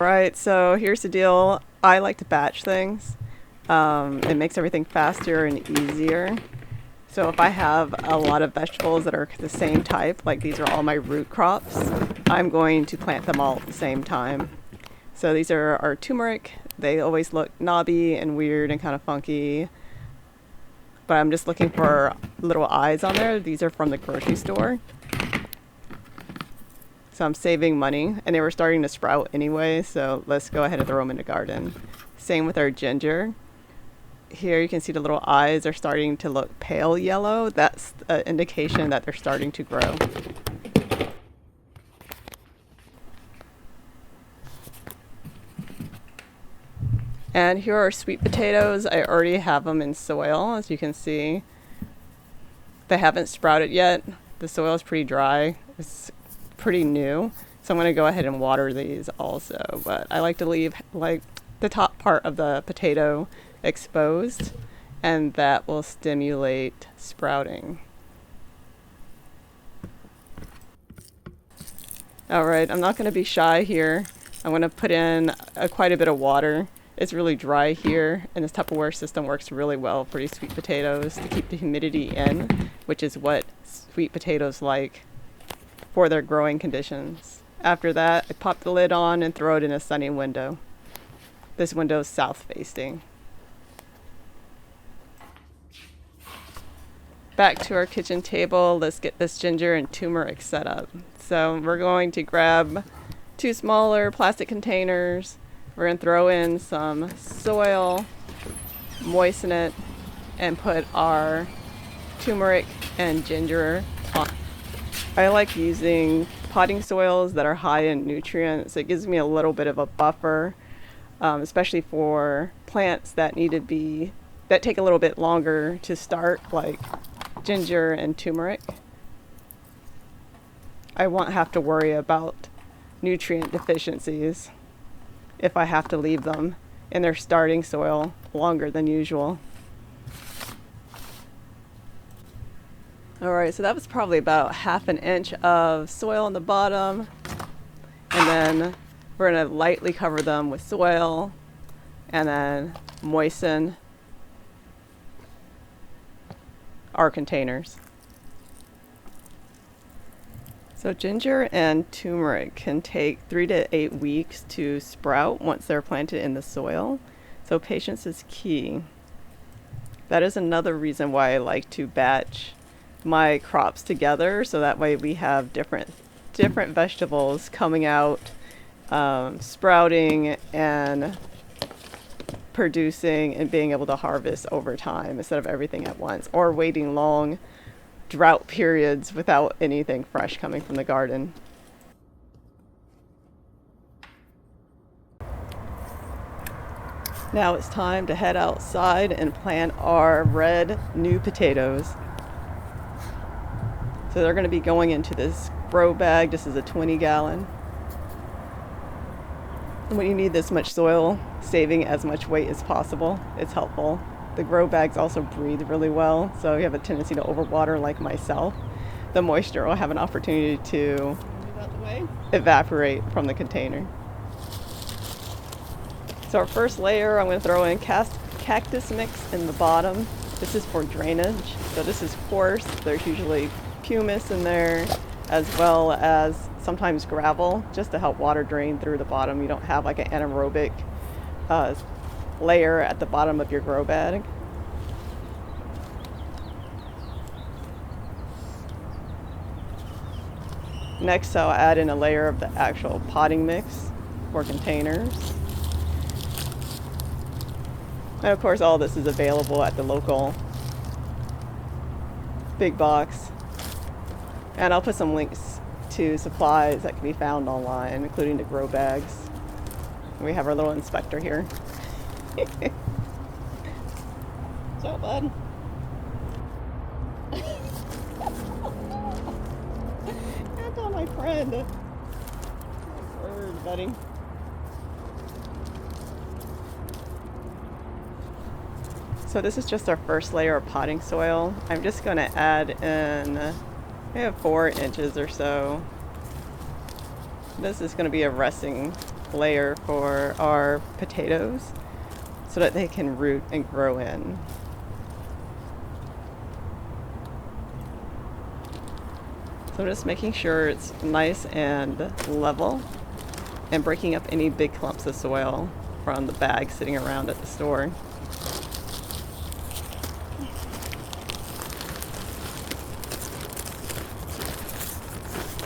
Right, so here's the deal. I like to batch things. It makes everything faster and easier. So if I have a lot of vegetables that are the same type, like these are all my root crops, I'm going to plant them all at the same time. So these are our turmeric. They always look knobby and weird and kind of funky. But I'm just looking for little eyes on there. These are from the grocery store. So I'm saving money, and they were starting to sprout anyway, so let's go ahead and throw them in the garden. Same with our ginger. Here you can see the little eyes are starting to look pale yellow. That's an indication that they're starting to grow. And here are sweet potatoes. I already have them in soil, as you can see. They haven't sprouted yet. The soil is pretty dry. It's pretty new, so I'm going to go ahead and water these also, but I like to leave like the top part of the potato exposed, and that will stimulate sprouting. Alright, I'm not going to be shy here. I'm going to put in quite a bit of water. It's really dry here, and this Tupperware system works really well for these sweet potatoes to keep the humidity in, which is what sweet potatoes like for their growing conditions. After that, I pop the lid on and throw it in a sunny window. This window is south facing. Back to our kitchen table, let's get this ginger and turmeric set up. So we're going to grab 2 smaller plastic containers. We're going to throw in some soil, moisten it, and put our turmeric and ginger on. I like using potting soils that are high in nutrients. It gives me a little bit of a buffer, especially for plants that that take a little bit longer to start, like ginger and turmeric. I won't have to worry about nutrient deficiencies if I have to leave them in their starting soil longer than usual. Alright, so that was probably about 1/2 inch of soil on the bottom, and then we're going to lightly cover them with soil and then moisten our containers. So ginger and turmeric can take 3 to 8 weeks to sprout once they're planted in the soil, so patience is key. That is another reason why I like to batch my crops together, so that way we have different vegetables coming out, sprouting and producing and being able to harvest over time instead of everything at once, or waiting long drought periods without anything fresh coming from the garden. Now it's time to head outside and plant our red new potatoes. So they're going to be going into this grow bag. This is a 20-gallon. And when you need this much soil, saving as much weight as possible, it's helpful. The grow bags also breathe really well, so you have a tendency to overwater like myself. The moisture will have an opportunity to evaporate from the container. So our first layer, I'm going to throw in cactus mix in the bottom. This is for drainage, so this is coarse. There's usually humus in there, as well as sometimes gravel, just to help water drain through the bottom. You don't have like an anaerobic layer at the bottom of your grow bag. Next, I'll add in a layer of the actual potting mix for containers. And of course, all this is available at the local big box. And I'll put some links to supplies that can be found online, including the grow bags. And we have our little inspector here. So, bud. That's all my friend. Nice word, buddy. So this is just our first layer of potting soil. I'm just going to add in, I have 4 inches or so. This is going to be a resting layer for our potatoes so that they can root and grow in. So I'm just making sure it's nice and level and breaking up any big clumps of soil from the bag sitting around at the store.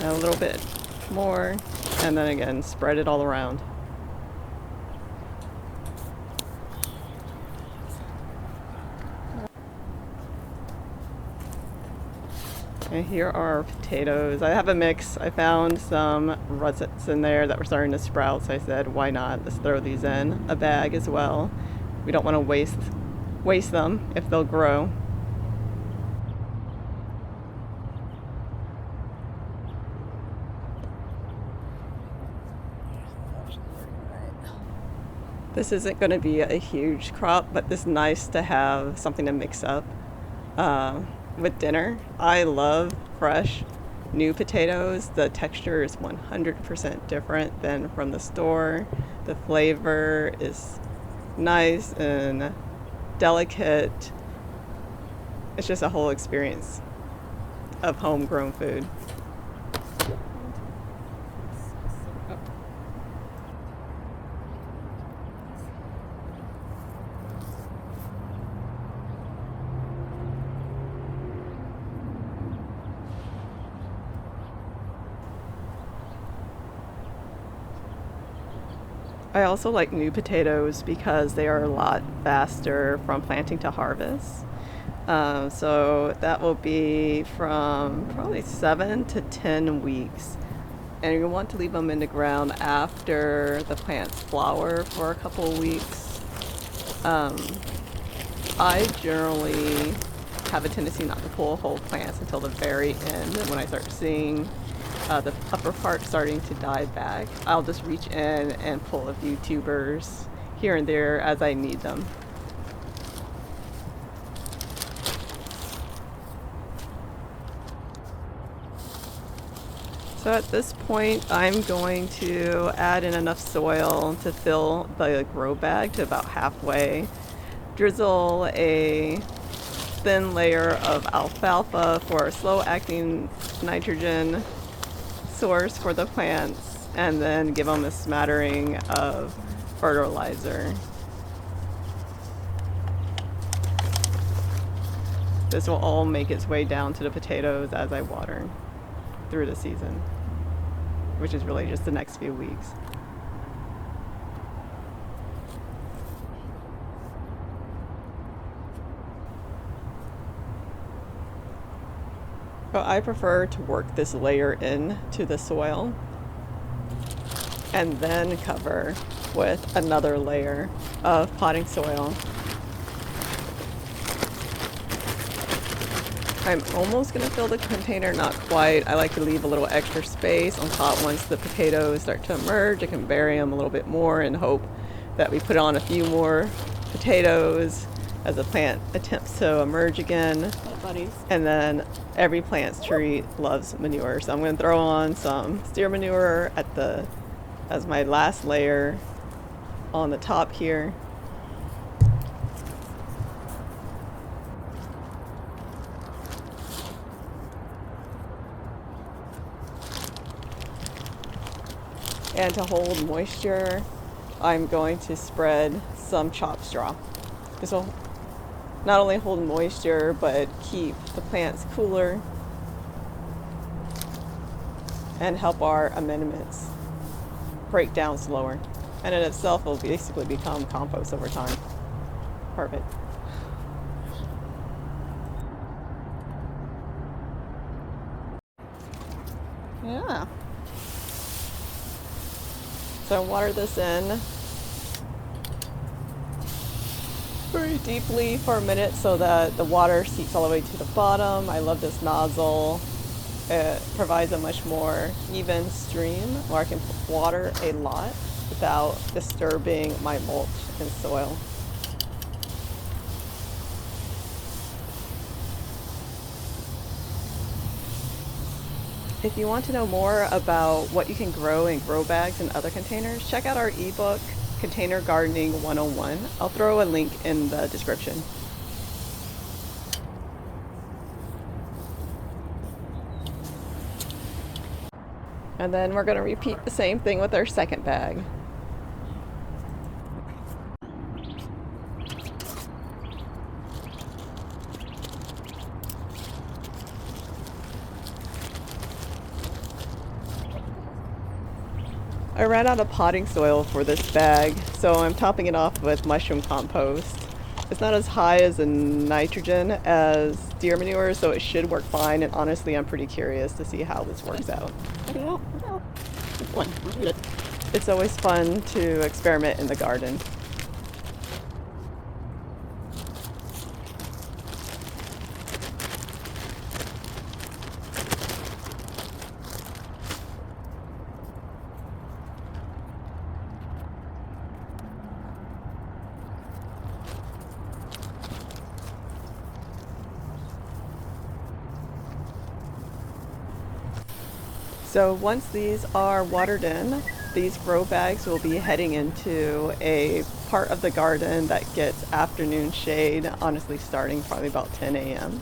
A little bit more, and then again spread it all around. And here are our potatoes. I have a mix. I found some russets in there that were starting to sprout, so I said, why not? Let's throw these in a bag as well. We don't want to waste them if they'll grow. This isn't going to be a huge crop, but it's nice to have something to mix up with dinner. I love fresh, new potatoes. The texture is 100% different than from the store. The flavor is nice and delicate. It's just a whole experience of homegrown food. I also like new potatoes because they are a lot faster from planting to harvest. So that will be from probably 7 to 10 weeks. And you want to leave them in the ground after the plants flower for a couple of weeks. I generally have a tendency not to pull whole plants until the very end when I start seeing the upper part starting to die back. I'll just reach in and pull a few tubers here and there as I need them. So at this point, I'm going to add in enough soil to fill the grow bag to about halfway. Drizzle a thin layer of alfalfa for a slow-acting nitrogen source for the plants, and then give them a smattering of fertilizer. This will all make its way down to the potatoes as I water through the season, which is really just the next few weeks. So I prefer to work this layer in to the soil and then cover with another layer of potting soil. I'm almost going to fill the container, not quite. I like to leave a little extra space on top once the potatoes start to emerge. I can bury them a little bit more and hope that we put on a few more potatoes as the plant attempts to emerge again. And then every plant's tree loves manure, so I'm going to throw on some steer manure as my last layer on the top here. And to hold moisture, I'm going to spread some chopped straw. This will not only hold moisture, but keep the plants cooler and help our amendments break down slower. And in itself will basically become compost over time. Perfect. Yeah. So water this in very deeply for a minute so that the water seeps all the way to the bottom. I love this nozzle. It provides a much more even stream where I can water a lot without disturbing my mulch and soil. If you want to know more about what you can grow in grow bags and other containers, check out our ebook, Container Gardening 101. I'll throw a link in the description. And then we're going to repeat the same thing with our second bag. I ran out of potting soil for this bag, so I'm topping it off with mushroom compost. It's not as high as in nitrogen as deer manure, so it should work fine, and honestly I'm pretty curious to see how this works out. It's always fun to experiment in the garden. So once these are watered in, these grow bags will be heading into a part of the garden that gets afternoon shade, honestly starting probably about 10 a.m.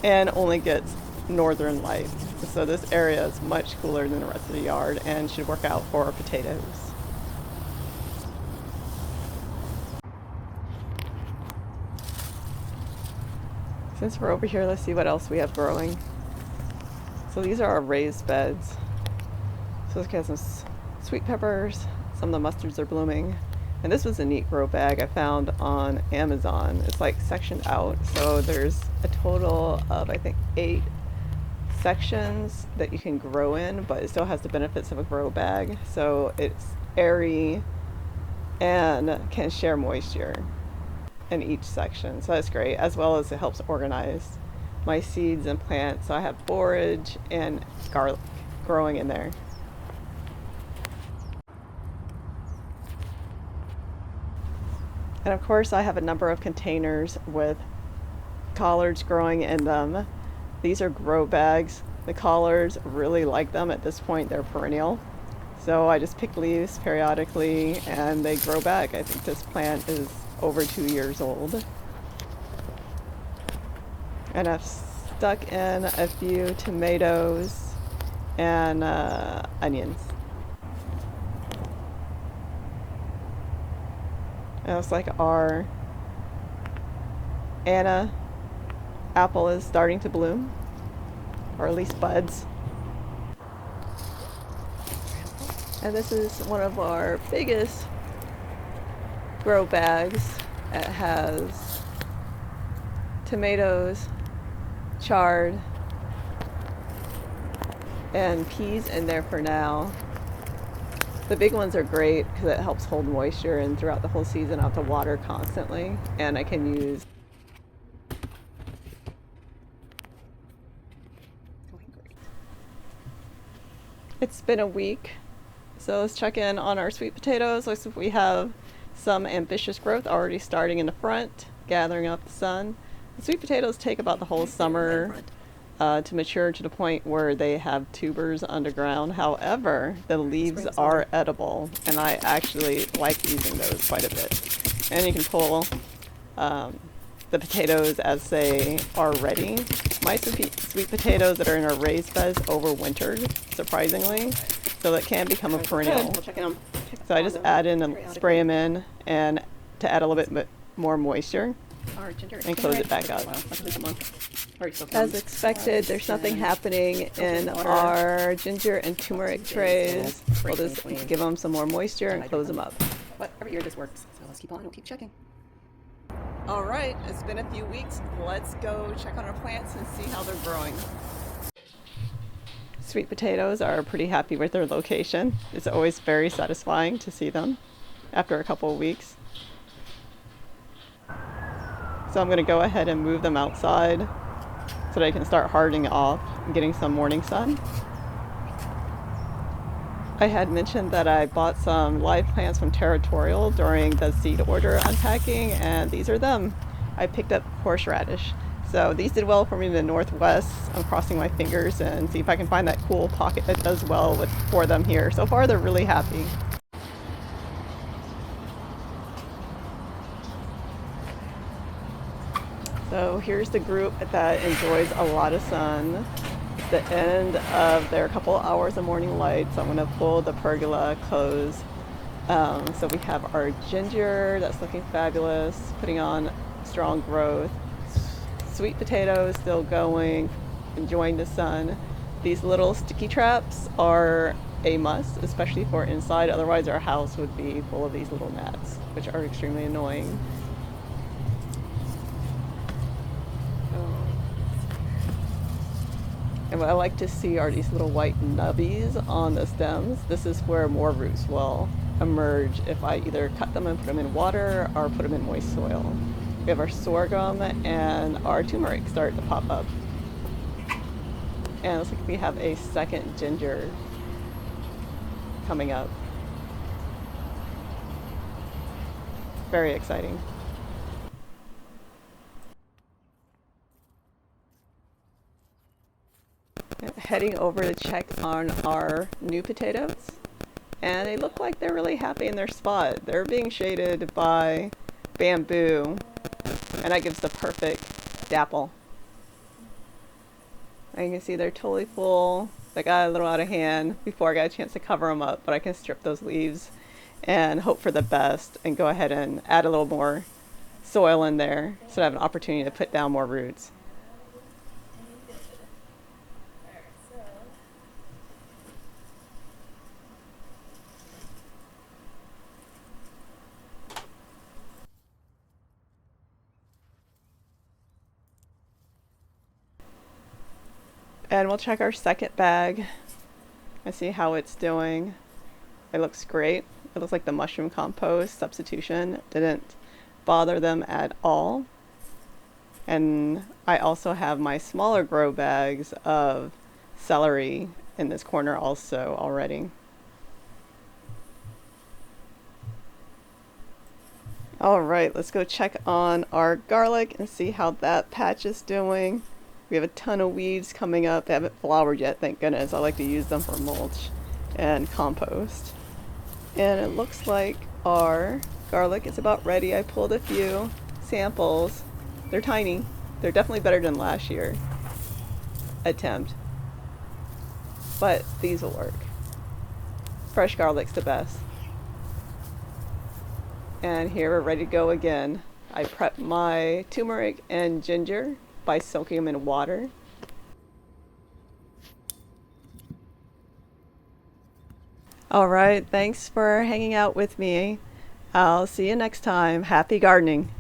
and only gets northern light. So this area is much cooler than the rest of the yard and should work out for our potatoes. Since we're over here, let's see what else we have growing. So these are our raised beds. So let's get some sweet peppers. Some of the mustards are blooming. And this was a neat grow bag I found on Amazon. It's like sectioned out. So there's a total of, I think, 8 sections that you can grow in, but it still has the benefits of a grow bag. So it's airy and can share moisture in each section. So that's great, as well as it helps organize my seeds and plants. So I have borage and garlic growing in there. And of course I have a number of containers with collards growing in them. These are grow bags. The collards really like them. At this point they're perennial. So I just pick leaves periodically and they grow back. I think this plant is over 2 years old. And I've stuck in a few tomatoes and onions. It looks like our Anna apple is starting to bloom, or at least buds. And this is one of our biggest grow bags. It has tomatoes, chard, and peas in there for now. The big ones are great because it helps hold moisture, and throughout the whole season I have to water constantly, and I can use It's been a week, so let's check in on our sweet potatoes. Looks like we have some ambitious growth already starting in the front, gathering up the sun. The sweet potatoes take about the whole summer to mature to the point where they have tubers underground. However, the leaves are edible, and I actually like using those quite a bit. And you can pull the potatoes as they are ready. My sweet potatoes that are in our raised beds overwintered, surprisingly, so that can become a perennial. So I just add in and spray them in, and to add a little bit more moisture, and close it back up. As expected, there's nothing happening in our ginger and turmeric trays. We'll just give them some more moisture and close them up. But every year this works, so let's keep on, we'll keep checking. All right, it's been a few weeks. Let's go check on our plants and see how they're growing. Sweet potatoes are pretty happy with their location. It's always very satisfying to see them after a couple of weeks. So I'm going to go ahead and move them outside so they can start hardening off and getting some morning sun. I had mentioned that I bought some live plants from Territorial during the seed order unpacking, and these are them. I picked up horseradish. So these did well for me in the northwest. I'm crossing my fingers and see if I can find that cool pocket that does well for them here. So far they're really happy. So here's the group that enjoys a lot of sun. It's the end of their couple hours of morning light, so I'm going to pull the pergola close. So we have our ginger that's looking fabulous, putting on strong growth. Sweet potatoes still going, enjoying the sun. These little sticky traps are a must, especially for inside. Otherwise our house would be full of these little gnats, which are extremely annoying. And what I like to see are these little white nubbies on the stems. This is where more roots will emerge if I either cut them and put them in water or put them in moist soil. We have our sorghum and our turmeric start to pop up. And it looks like we have a second ginger coming up. Very exciting. Heading over to check on our new potatoes, and they look like they're really happy in their spot. They're being shaded by bamboo, and that gives the perfect dapple. And you can see they're totally full. They got a little out of hand before I got a chance to cover them up, but I can strip those leaves and hope for the best and go ahead and add a little more soil in there so I have an opportunity to put down more roots. And we'll check our second bag and see how it's doing. It looks great. It looks like the mushroom compost substitution didn't bother them at all. And I also have my smaller grow bags of celery in this corner also already. All right, let's go check on our garlic and see how that patch is doing. We have a ton of weeds coming up. They haven't flowered yet, thank goodness. I like to use them for mulch and compost. And it looks like our garlic is about ready. I pulled a few samples. They're tiny. They're definitely better than last year attempt. But these will work. Fresh garlic's the best. And here we're ready to go again. I prepped my turmeric and ginger by soaking them in water. All right, thanks for hanging out with me. I'll see you next time. Happy gardening.